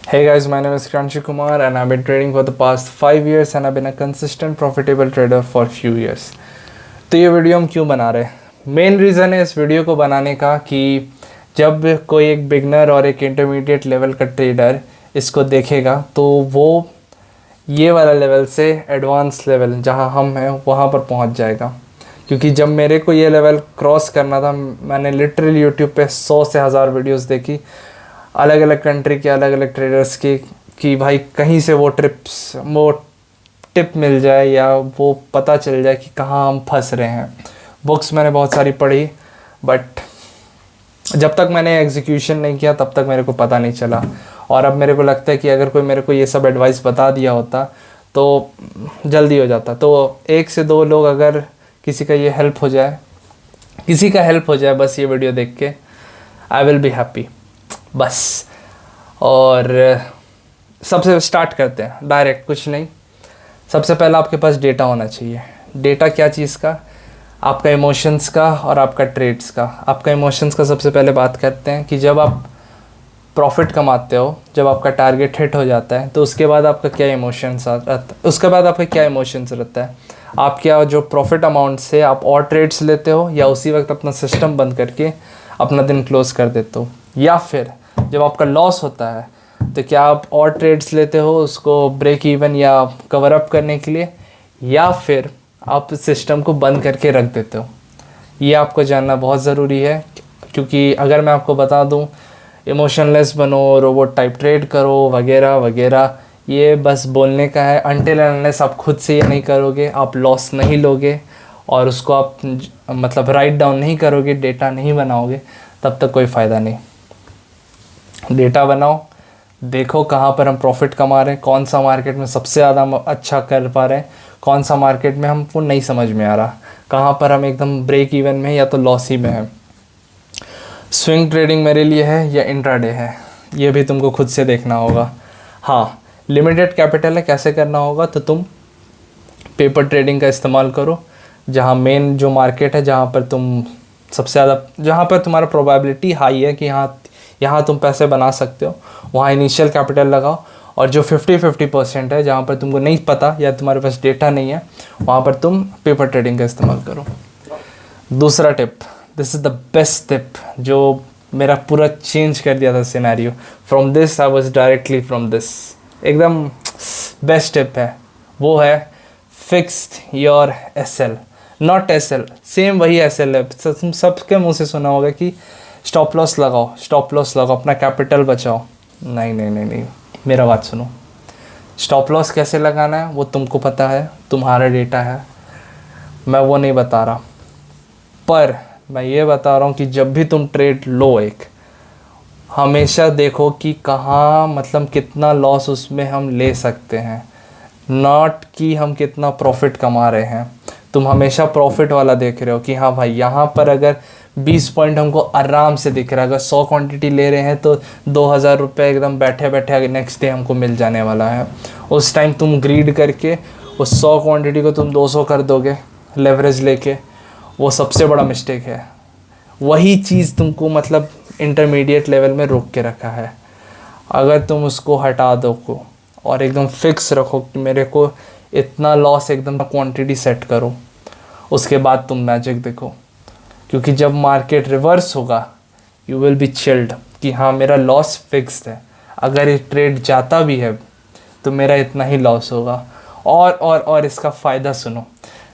Hey guys, my name is Kranshi Kumar and I've been trading for the past 5 years and I've been a consistent profitable trader for few years. तो ये video हम क्यों बना रहे हैं? Main reason है इस video को बनाने का कि जब कोई एक बिगनर और एक इंटरमीडिएट लेवल का ट्रेडर इसको देखेगा तो वो ये वाला लेवल से एडवांस लेवल जहाँ हम हैं वहाँ पर पहुँच जाएगा। क्योंकि जब मेरे को ये लेवल क्रॉस करना था मैंने लिटरली यूट्यूब पे 100 से 1000 वीडियोस देखी अलग अलग कंट्री के अलग अलग ट्रेडर्स की कि भाई कहीं से वो टिप मिल जाए या वो पता चल जाए कि कहाँ हम फंस रहे हैं। बुक्स मैंने बहुत सारी पढ़ी बट जब तक मैंने एग्जीक्यूशन नहीं किया तब तक मेरे को पता नहीं चला। और अब मेरे को लगता है कि अगर कोई मेरे को ये सब एडवाइस बता दिया होता तो जल्दी हो जाता। तो 1 से 2 लोग अगर किसी का हेल्प हो जाए बस ये वीडियो देख के आई विल बी हैप्पी बस। और सबसे स्टार्ट करते हैं डायरेक्ट, कुछ नहीं। सबसे पहला आपके पास डेटा होना चाहिए। डेटा क्या चीज़ का? आपका इमोशंस का और आपका ट्रेड्स का। आपका इमोशंस का सबसे पहले बात करते हैं कि जब आप प्रॉफिट कमाते हो, जब आपका टारगेट हिट हो जाता है तो उसके बाद आपका क्या इमोशंस रहता है। आप क्या जो प्रॉफिट अमाउंट से आप और ट्रेड्स लेते हो या उसी वक्त अपना सिस्टम बंद करके अपना दिन क्लोज कर देते हो, या फिर जब आपका लॉस होता है तो क्या आप और ट्रेड्स लेते हो उसको ब्रेक इवन या कवर अप करने के लिए, या फिर आप सिस्टम को बंद करके रख देते हो। ये आपको जानना बहुत ज़रूरी है। क्योंकि अगर मैं आपको बता दूं इमोशनलेस बनो, रोबोट टाइप ट्रेड करो वगैरह वगैरह, ये बस बोलने का है। अनटिल अनलेस आप खुद से ये नहीं करोगे, आप लॉस नहीं लोगे और उसको आप मतलब राइट डाउन नहीं करोगे, डेटा नहीं बनाओगे, तब तक कोई फ़ायदा नहीं। डेटा बनाओ, देखो कहाँ पर हम प्रॉफिट कमा रहे हैं, कौन सा मार्केट में सबसे ज़्यादा अच्छा कर पा रहे हैं, कौन सा मार्केट में हमको नहीं समझ में आ रहा, कहाँ पर हम एकदम ब्रेक इवन में या तो लॉस ही में है। स्विंग ट्रेडिंग मेरे लिए है या इंट्राडे है, ये भी तुमको खुद से देखना होगा। हाँ, लिमिटेड कैपिटल है, कैसे करना होगा तो तुम पेपर ट्रेडिंग का इस्तेमाल करो। जहाँ मेन जो मार्केट है, जहाँ पर तुम सबसे ज़्यादा, जहाँ पर तुम्हारा प्रोबेबिलिटी हाई है कि यहाँ तुम पैसे बना सकते हो, वहाँ इनिशियल कैपिटल लगाओ। और जो 50-50% है, जहाँ पर तुमको नहीं पता या तुम्हारे पास डेटा नहीं है, वहाँ पर तुम पेपर ट्रेडिंग का इस्तेमाल करो। दूसरा tip, this is the best tip जो मेरा पूरा चेंज कर दिया था scenario. From this I was directly from this, एकदम बेस्ट टिप है। वो है fixed your SL, not SL, same वही एसएल है। तुम सबके मुँह से सुना होगा कि स्टॉप लॉस लगाओ, अपना कैपिटल बचाओ। नहीं, मेरा बात सुनो। स्टॉप लॉस कैसे लगाना है वो तुमको पता है, तुम्हारा डेटा है, मैं वो नहीं बता रहा। पर मैं ये बता रहा हूँ कि जब भी तुम ट्रेड लो, एक हमेशा देखो कि कहाँ मतलब कितना लॉस उसमें हम ले सकते हैं, नॉट कि हम कितना प्रॉफिट कमा रहे हैं। तुम हमेशा प्रॉफिट वाला देख रहे हो कि हाँ भाई यहाँ पर अगर 20 पॉइंट हमको आराम से दिख रहा है, अगर 100 क्वांटिटी ले रहे हैं तो 2000 रुपये एकदम बैठे बैठे नेक्स्ट डे हमको मिल जाने वाला है। उस टाइम तुम ग्रीड करके उस 100 क्वांटिटी को तुम 200 कर दोगे लेवरेज लेके, वो सबसे बड़ा मिस्टेक है। वही चीज़ तुमको मतलब इंटरमीडिएट लेवल में रोक के रखा है। अगर तुम उसको हटा दो और एकदम फिक्स रखो कि मेरे को इतना लॉस, एकदम क्वांटिटी सेट करो, उसके बाद तुम मैजिक देखो। क्योंकि जब मार्केट रिवर्स होगा यू विल बी चिल्ड कि हाँ मेरा लॉस फिक्स्ड है, अगर ये ट्रेड जाता भी है तो मेरा इतना ही लॉस होगा। और इसका फ़ायदा सुनो,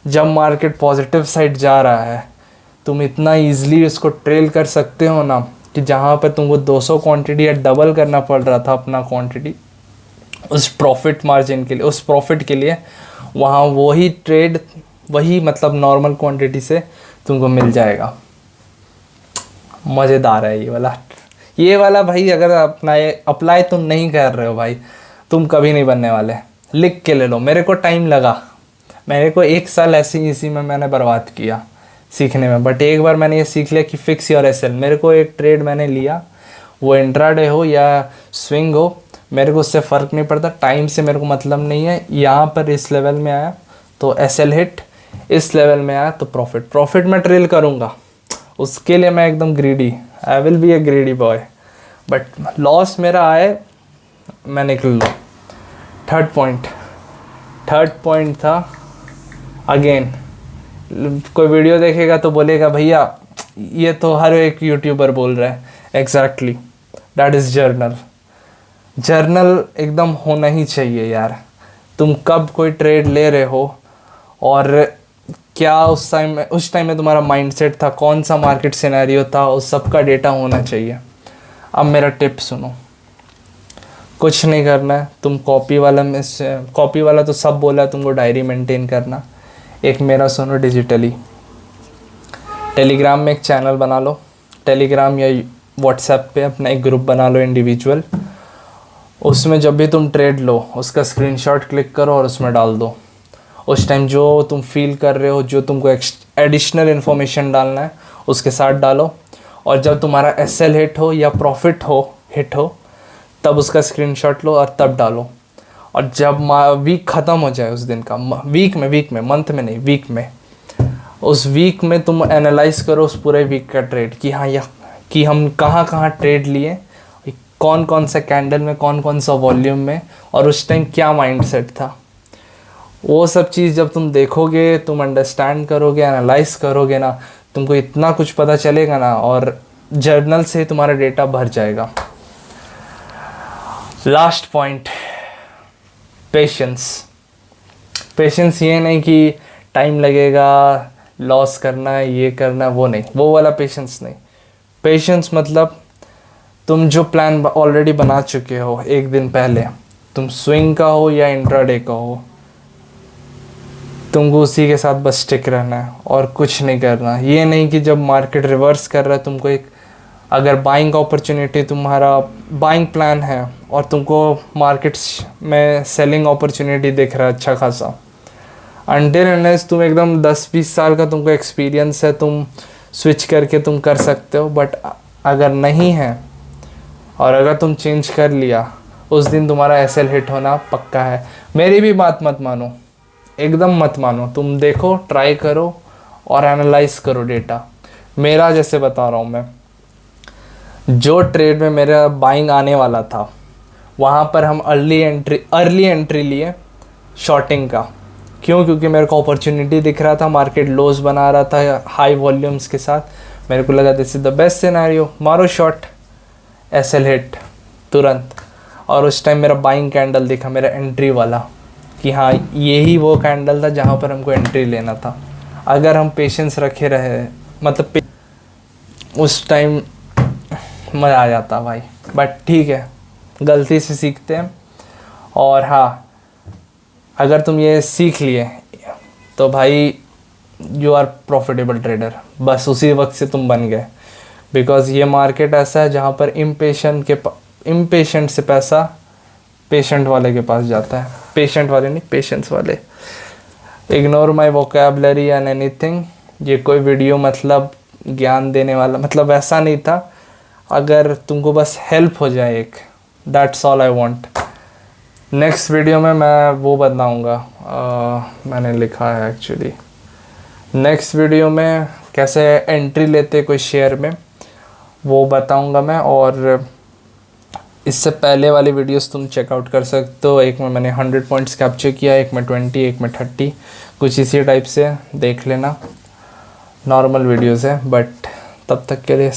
जब मार्केट पॉजिटिव साइड जा रहा है तुम इतना ईज़िली उसको ट्रेल कर सकते हो ना कि जहाँ पर तुमको 200 क्वांटिटी या डबल करना पड़ रहा था अपना क्वांटिटी उस प्रॉफिट मार्जिन के लिए, उस प्रॉफिट के लिए, वहाँ वही ट्रेड वही मतलब नॉर्मल क्वांटिटी से तुमको मिल जाएगा। मज़ेदार है ये वाला भाई। अगर अप्लाई तुम नहीं कर रहे हो भाई, तुम कभी नहीं बनने वाले। लिख के ले लो। मेरे को टाइम लगा, मेरे को 1 साल इसी में मैंने बर्बाद किया सीखने में। बट एक बार मैंने ये सीख लिया कि फिक्स योर एसएल। मेरे को एक ट्रेड मैंने लिया, वो इंट्राडे हो या स्विंग हो, मेरे को उससे फ़र्क नहीं पड़ता, टाइम से मेरे को मतलब नहीं है। यहाँ पर इस लेवल में आया तो एसएल हिट, इस लेवल में आया तो प्रॉफिट मैं ट्रेल करूँगा, उसके लिए मैं एकदम greedy, I will be A greedy boy. But loss मेरा आए मैं निकल लो। थर्ड पॉइंट था, अगेन कोई वीडियो देखेगा तो बोलेगा भैया ये तो हर एक यूट्यूबर बोल रहा है। Exactly, that is journal. Journal एकदम होना ही चाहिए यार। तुम कब कोई ट्रेड ले रहे हो और क्या उस टाइम में तुम्हारा माइंडसेट था, कौन सा मार्केट सिनेरियो था, उस सब का डेटा होना चाहिए। अब मेरा टिप सुनो, कुछ नहीं करना है। तुम कॉपी वाला तो सब बोला है तुमको डायरी मेंटेन करना। एक मेरा सुनो डिजिटली, टेलीग्राम में एक चैनल बना लो, टेलीग्राम या व्हाट्सएप पे अपना एक ग्रुप बना लो इंडिविजुअल। उसमें जब भी तुम ट्रेड लो उसका स्क्रीनशॉट क्लिक करो और उसमें डाल दो। उस टाइम जो तुम फील कर रहे हो, जो तुमको एडिशनल इन्फॉर्मेशन डालना है उसके साथ डालो। और जब तुम्हारा एसएल हिट हो या प्रॉफिट हिट हो तब उसका स्क्रीनशॉट लो और तब डालो। और जब वीक ख़त्म हो जाए उस दिन का, वीक में मंथ में नहीं, वीक में, उस वीक में तुम एनालाइज करो उस पूरे वीक का ट्रेड कि हाँ या कि हम कहाँ ट्रेड लिए, कौन कौन सा कैंडल में, कौन कौन सा वॉल्यूम में, और उस टाइम क्या माइंडसेट था। वो सब चीज़ जब तुम देखोगे, तुम अंडरस्टैंड करोगे, एनालाइज करोगे ना, तुमको इतना कुछ पता चलेगा ना, और जर्नल से तुम्हारा डेटा भर जाएगा। लास्ट पॉइंट, पेशेंस ये नहीं कि टाइम लगेगा, लॉस करना है, ये करना है, वो नहीं, वो वाला पेशेंस नहीं। पेशेंस मतलब तुम जो प्लान ऑलरेडी बना चुके हो एक दिन पहले, तुम स्विंग का हो या इंट्राडे का हो, तुमको उसी के साथ बस स्टिक रहना है और कुछ नहीं करना। ये नहीं कि जब मार्केट रिवर्स कर रहा है तुमको एक, अगर बाइंग अपॉर्चुनिटी, तुम्हारा बाइंग प्लान है और तुमको मार्केट्स में सेलिंग अपॉर्चुनिटी दिख रहा है अच्छा खासा, अनटिल अनलेस तुम एकदम 10-20 साल का तुमको एक्सपीरियंस है, तुम स्विच करके तुम कर सकते हो। बट अगर नहीं है और अगर तुम चेंज कर लिया, उस दिन तुम्हारा एसएल हिट होना पक्का है। मेरी भी बात मत मानो, एकदम मत मानो। तुम देखो, ट्राई करो और एनालाइज करो डेटा। मेरा जैसे बता रहा हूँ मैं, जो ट्रेड में मेरा बाइंग आने वाला था वहाँ पर हम अर्ली एंट्री लिए शॉर्टिंग का। क्यों? क्योंकि मेरे को अपॉर्चुनिटी दिख रहा था, मार्केट लोज बना रहा था हाई वॉल्यूम्स के साथ। मेरे को लगा this is the best scenario, मारो शॉर्ट, एसएल हिट तुरंत। और उस टाइम मेरा बाइंग कैंडल दिखा, मेरा एंट्री वाला, कि हाँ यही वो कैंडल था जहाँ पर हमको एंट्री लेना था। अगर हम पेशेंस रखे रहे, मतलब उस टाइम मज़ा आ जाता भाई। बट ठीक है, गलती से सीखते हैं। और हाँ, अगर तुम ये सीख लिए तो भाई यू आर प्रॉफिटेबल ट्रेडर, बस उसी वक्त से तुम बन गए। बिकॉज़ ये मार्केट ऐसा है जहाँ पर इम्पेशेंट से पैसा पेशेंट वाले के पास जाता है। पेशेंट वाले नहीं, पेशेंस वाले। Ignore my vocabulary and anything. ये कोई वीडियो मतलब ज्ञान देने वाला मतलब ऐसा नहीं था। अगर तुमको बस हेल्प हो जाए एक, that's all I want. Next video में मैं वो बताऊंगा, मैंने लिखा है एक्चुअली, नेक्स्ट वीडियो में कैसे एंट्री लेते कोई शेयर में, वो बताऊंगा मैं। और इससे पहले वाली वीडियोस तुम चेकआउट कर सकते हो। एक में मैंने 100 पॉइंट्स कैप्चर किया, एक में 20, एक में 30, कुछ इसी टाइप से देख लेना। नॉर्मल वीडियोस है, बट तब तक के लिए